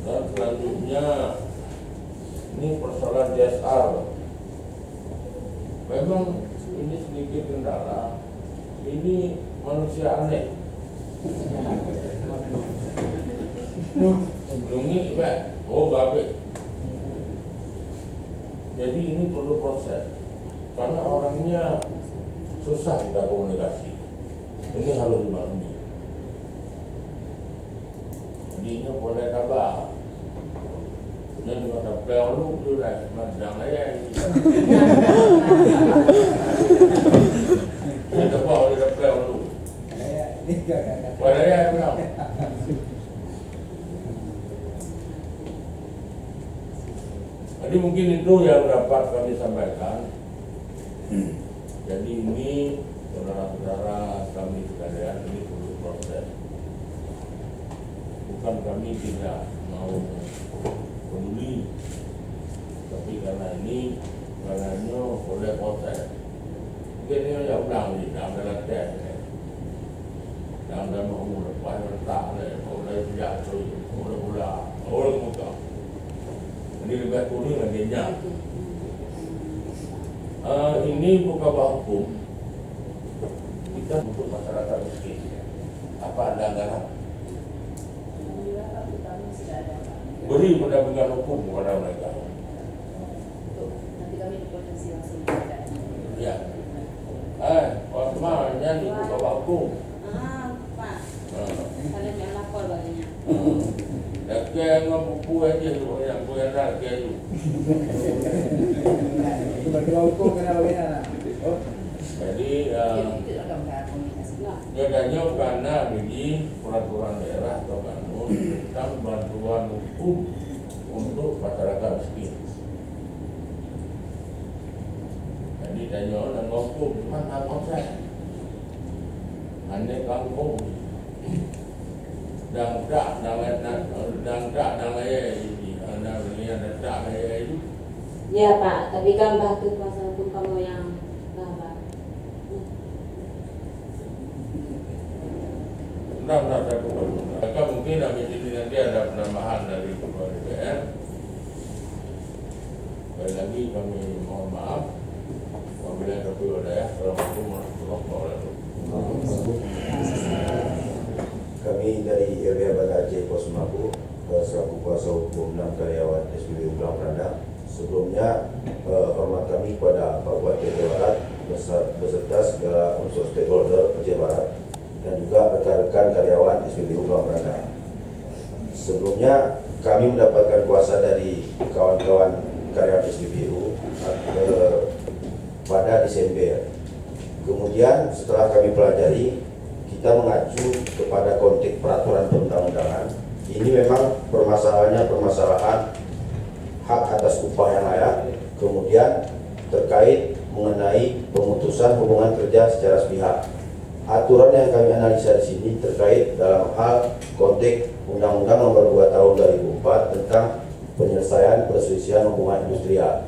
Dan selanjutnya ini persoalan DSR. Memang ini sedikit kendala. Ini manusia aneh. Sebelumnya babe. Jadi ini perlu proses. Karena orangnya susah kita komunikasi. Ini harus dimaklumi. Jadi ini boleh kabar. Ini juga ada peluk tu lah, macam ayah ini. Ini apa? Ada peluk. Boleh ya, benar. Jadi mungkin itu yang dapat kami sampaikan. Jadi ini saudara-saudara kami sekalian, ini perlu proses. Bukan kami tidak mau peduli, tapi karena ini karenanya boleh proses. Mungkin ini yang ulang ni, dalam dalam tes ni, dalam dalam umur lepas letak ni, boleh jatuh, boleh pula, boleh muka. Ini lebih kuning lagi nyam. Ini bukan hukum. Kita untuk masyarakat miskin. Apa ada anggaran? Beri pendampingan hukum kepada mereka. Nanti kami di provinsi langsung. Ya. Osman nyanyi bukan hukum. Pak. Kalian yang lapor baginya. Dah dengan buku aja tu yang dah tu. Jadi dia tanya karena bagi peraturan daerah atau kanun tentang bantuan hukum untuk masyarakat miskin. Jadi tanya dan hukum mana konsep? Ane kampung dan tak itu. Ya Pak, tapi kan batu kuasa hukum kamu yang lama. Benar satu. Maka mungkin habis ini nanti ada penambahan dari Ketua DPR. Sekali lagi kami mohon maaf. Wabillahi taufiq wal hidayah. Assalamualaikum warahmatullahi wabarakatuh. Kami dari LBH Banda Aceh Pos Mapu selaku kuasa hukum 6 karyawan SPBU Pulau Pranda. Sebelumnya hormat kami kepada Pak Bupati Aceh Barat beserta segala unsur stakeholder Aceh Barat dan juga rekan-rekan karyawan SPBU Pulau Pranda. Sebelumnya kami mendapatkan kuasa dari kawan-kawan karyawan SPBU pada Desember. Kemudian setelah kami pelajari, kita mengacu kepada konteks peraturan perundang-undangan. Ini memang permasalahannya permasalahan hak atas upah yang layak, kemudian terkait mengenai pemutusan hubungan kerja secara sepihak. Aturan yang kami analisa di sini terkait dalam hal konteks Undang-Undang Nomor 2 Tahun 2004 tentang penyelesaian perselisihan hubungan industrial.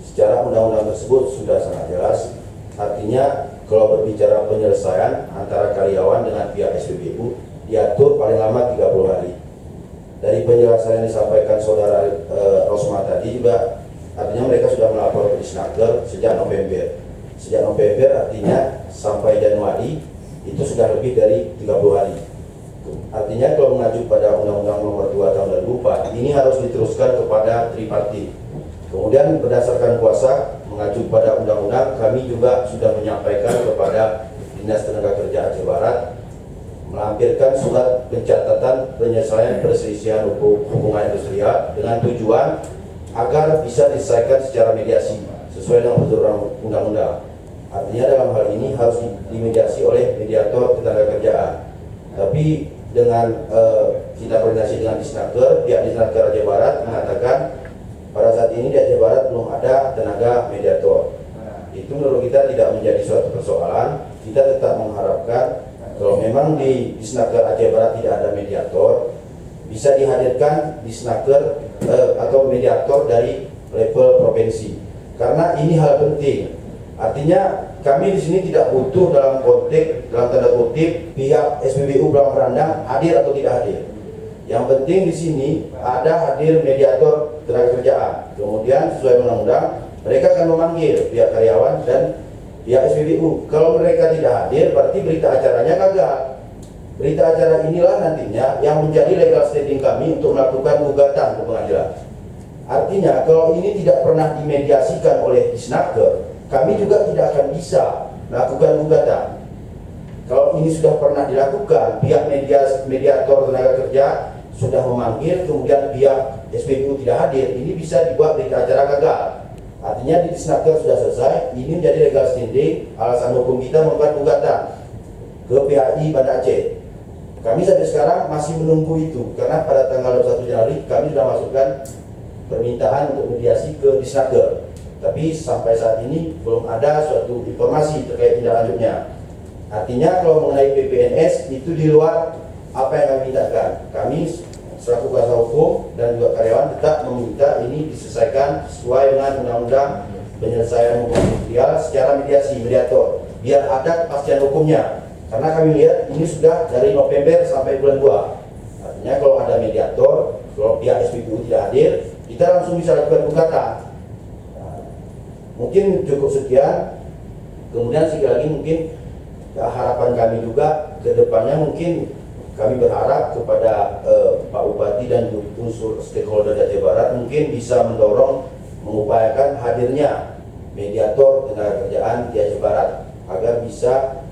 Secara undang-undang tersebut sudah sangat jelas, artinya kalau berbicara penyelesaian antara karyawan dengan pihak SPBU diatur paling lama 30 hari. Dari penjelasan yang disampaikan saudara Rosma tadi juga artinya mereka sudah melapor ke Disnaker sejak November. Sejak November artinya sampai Januari itu sudah lebih dari 30 hari. Artinya kalau mengacu pada Undang-Undang Nomor 2 Tahun 2004 ini harus diteruskan kepada tripartit. Kemudian berdasarkan kuasa mengacu pada undang-undang, kami juga sudah menyampaikan kepada Dinas Tenaga Kerja Aceh Barat melampirkan surat pencatatan penyelesaian perselisihan hubungan industrial dengan tujuan agar bisa diselesaikan secara mediasi sesuai dengan prosedur undang-undang. Artinya dalam hal ini harus dimediasi oleh mediator ketenagakerjaan. Tapi dengan kita koordinasi dengan Disnaker, pihak Disnaker Aceh Barat mengatakan pada saat ini di Aceh Barat belum ada tenaga mediator. Itu menurut kita tidak menjadi suatu persoalan. Kita tetap mengharapkan kalau memang di Disnaker Aceh Barat tidak ada mediator, bisa dihadirkan Disnaker atau mediator dari level provinsi. Karena ini hal penting. Artinya kami di sini tidak butuh dalam konteks dalam tanda kutip pihak SPBU Pulau Merandang hadir atau tidak hadir. Yang penting di sini ada hadir mediator tenaga kerjaan. Kemudian sesuai undang-undang mereka akan memanggil pihak karyawan dan pihak SPBU. Kalau mereka tidak hadir berarti berita acaranya gagal. Berita acara inilah nantinya yang menjadi legal standing kami untuk melakukan gugatan ke pengadilan. Artinya kalau ini tidak pernah dimediasikan oleh Disnaker, kami juga tidak akan bisa melakukan gugatan. Kalau ini sudah pernah dilakukan, pihak mediator tenaga kerja sudah memanggil, kemudian pihak SPBU tidak hadir, ini bisa dibuat berita acara gagal. Artinya di Disnaker sudah selesai, ini menjadi legal standing, alasan hukum kita membuat gugatan ke PHI Banda Aceh. Kami sampai sekarang masih menunggu itu, karena pada tanggal 21 Januari kami sudah masukkan permintaan untuk mediasi ke Disnaker. Tapi sampai saat ini belum ada suatu informasi terkait tindak lanjutnya. Artinya kalau mengenai PPNS itu di luar apa yang kami mintakan. Kami selaku kuasa hukum dan juga karyawan tetap meminta ini diselesaikan sesuai dengan undang-undang penyelesaian hubungan industrial secara mediasi mediator. Biar ada kepastian hukumnya. Karena kami lihat ini sudah dari November sampai bulan 2. Artinya kalau ada mediator, kalau pihak SPBU tidak hadir, kita langsung bisa lakukan gugatan. Mungkin cukup sekian. Kemudian sekali lagi mungkin harapan kami juga ke depannya mungkin kami berharap kepada Pak Bupati dan unsur stakeholder Aceh Barat mungkin bisa mendorong mengupayakan hadirnya mediator tenaga kerjaan di Aceh Barat agar bisa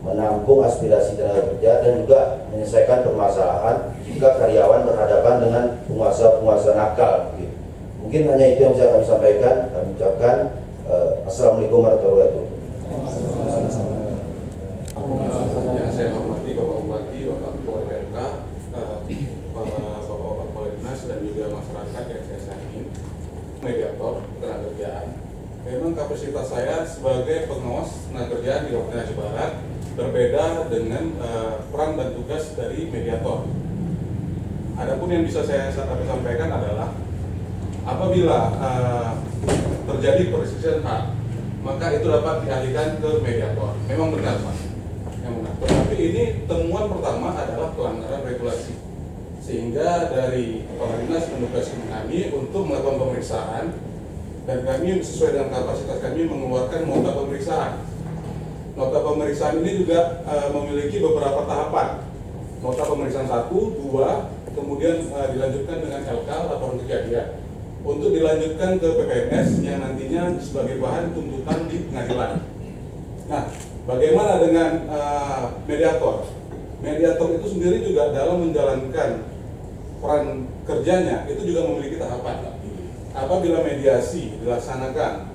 menampung aspirasi tenaga kerja dan juga menyelesaikan permasalahan jika karyawan berhadapan dengan penguasa-penguasa nakal. Mungkin hanya itu yang bisa kami sampaikan. Kami ucapkan Assalamualaikum warahmatullahi wabarakatuh. Yang saya hormati Bapak Bupati, Bapak Ketua RPK, Bapak Kepala Dinas dan juga masyarakat yang saya sayangi, mediator tenaga kerjaan. Memang kapasitas saya sebagai pengawas tenaga kerjaan di Kabupaten Aceh Barat berbeda dengan peran dan tugas dari mediator. Adapun yang bisa saya sampaikan adalah apabila terjadi perselisihan hak, maka itu dapat dialihkan ke mediator. Memang benar, Pak. Yang benar. Tetapi ini temuan pertama adalah pelanggaran regulasi. Sehingga dari Kepala Dinas menugaskan kami untuk melakukan pemeriksaan dan kami sesuai dengan kapasitas kami mengeluarkan nota pemeriksaan. Nota pemeriksaan ini juga memiliki beberapa tahapan. Nota pemeriksaan 1, 2, kemudian dilanjutkan dengan LK, laporan kejadian, untuk dilanjutkan ke PPNS yang nantinya sebagai bahan tuntutan di pengadilan. Nah, bagaimana dengan mediator? Mediator itu sendiri juga dalam menjalankan peran kerjanya itu juga memiliki tahapan. Apabila mediasi dilaksanakan,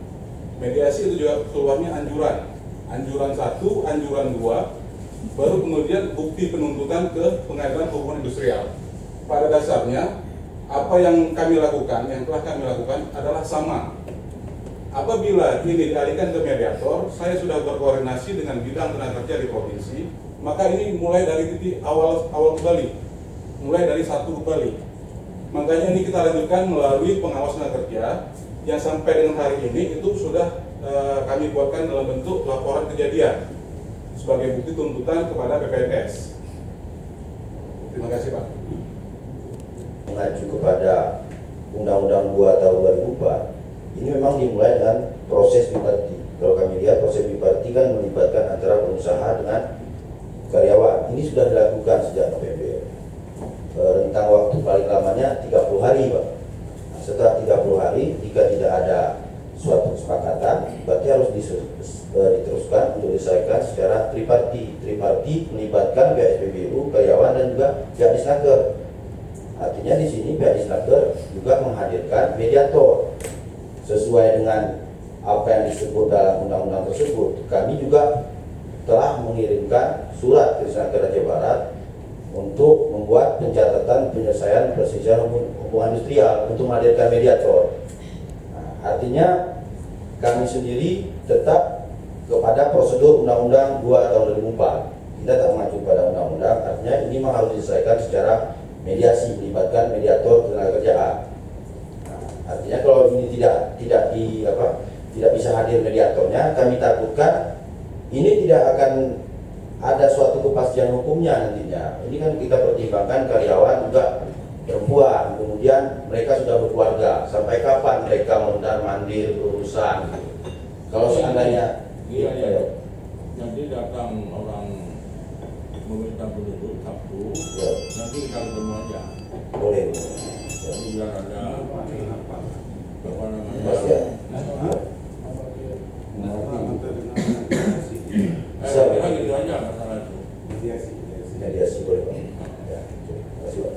mediasi itu juga keluarnya anjuran 1, anjuran 2, baru kemudian bukti penuntutan ke pengadilan hubungan industrial. Pada dasarnya apa yang kami lakukan, yang telah kami lakukan adalah sama. Apabila ini dialihkan ke mediator, saya sudah berkoordinasi dengan bidang tenaga kerja di provinsi, maka ini mulai dari titik awal kembali, mulai dari 1 kembali. Makanya ini kita lanjutkan melalui pengawas tenaga kerja yang sampai dengan hari ini itu sudah kami buatkan dalam bentuk laporan kejadian sebagai bukti tuntutan kepada PPNS. Terima kasih Pak. Mengacu kepada Undang-Undang 2 tahun 2004, ini memang dimulai dengan proses biparti. Kalau kami lihat proses biparti kan melibatkan antara pengusaha dengan karyawan. Ini sudah dilakukan sejak November. Rentang waktu paling lamanya 30 hari Pak. Nah, setelah 30 hari jika tidak ada suatu kesepakatan berarti harus diteruskan untuk diselesaikan secara triparti. Triparti melibatkan pihak SPBU, karyawan dan juga pihak Disnaker. Artinya di sini pihak Disnaker juga menghadirkan mediator sesuai dengan apa yang disebut dalam undang-undang tersebut. Kami juga telah mengirimkan surat ke Disnaker Aceh Barat untuk membuat pencatatan penyelesaian perselisihan hubungan industrial untuk menghadirkan mediator. Nah, artinya kami sendiri tetap kepada prosedur Undang-Undang 2 tahun 2004. Kita tak mengacu pada undang-undang, artinya ini memang harus diselesaikan secara mediasi, melibatkan mediator ketenagakerjaan. Nah, artinya kalau ini tidak bisa hadir mediatornya, kami takutkan ini tidak akan ada suatu kepastian hukumnya nantinya. Ini kan kita pertimbangkan karyawan juga perempuan, kemudian mereka sudah berkeluarga. Sampai kapan mereka mondar-mandir berurusan? Kalau seandainya nanti datang orang meminta penduduk Sabtu, nanti kita ketemu aja. boleh. Jadi biar ada apa namanya? Mas ya. Kita gitu aja masalah itu. Mediasi boleh Pak. Ya, terima kasih Pak.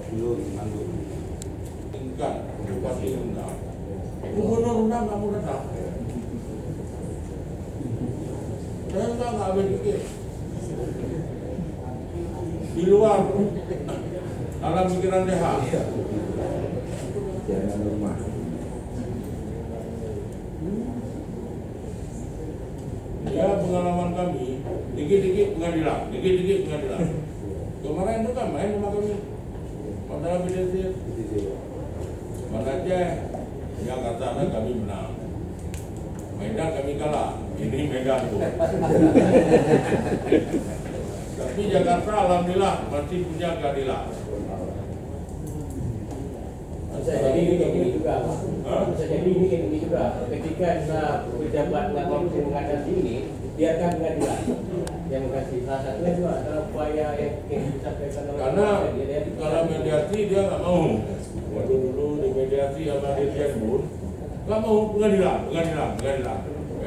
Tingkat, pasti undang. Undang kamu datang. Saya nggak habis pikir. Di luar alam pikiran DH. Jangan rumah. Ya pengalaman kami, dikit-dikit pengadilan. Kemarin itu kan main sama kami, masalah BDC. Mana aja, Jakarta kami menang, Medan kami kalah. Ini Medan tuh. Tapi Jakarta alhamdulillah masih punya keadilan. Bisa jadi ini juga, bisa jadi ini juga. Ketika pejabat korupsi menghadapi ini, biarkan pengadilan yang mengasih salah satunya juga adalah upaya yang disampaikan oleh. Karena kalau mediasi dia nggak mau. Waktu dulu di mediasi sama Dirjen pun nggak mau pengadilan. Ya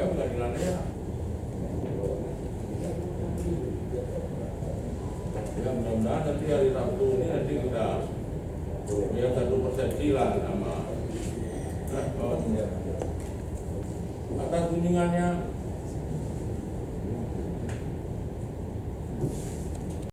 pengadilan aja. Ya mudah-mudahan nanti hari Sabtu ini nanti kita biar satu persepsi lah sama atas kunjungannya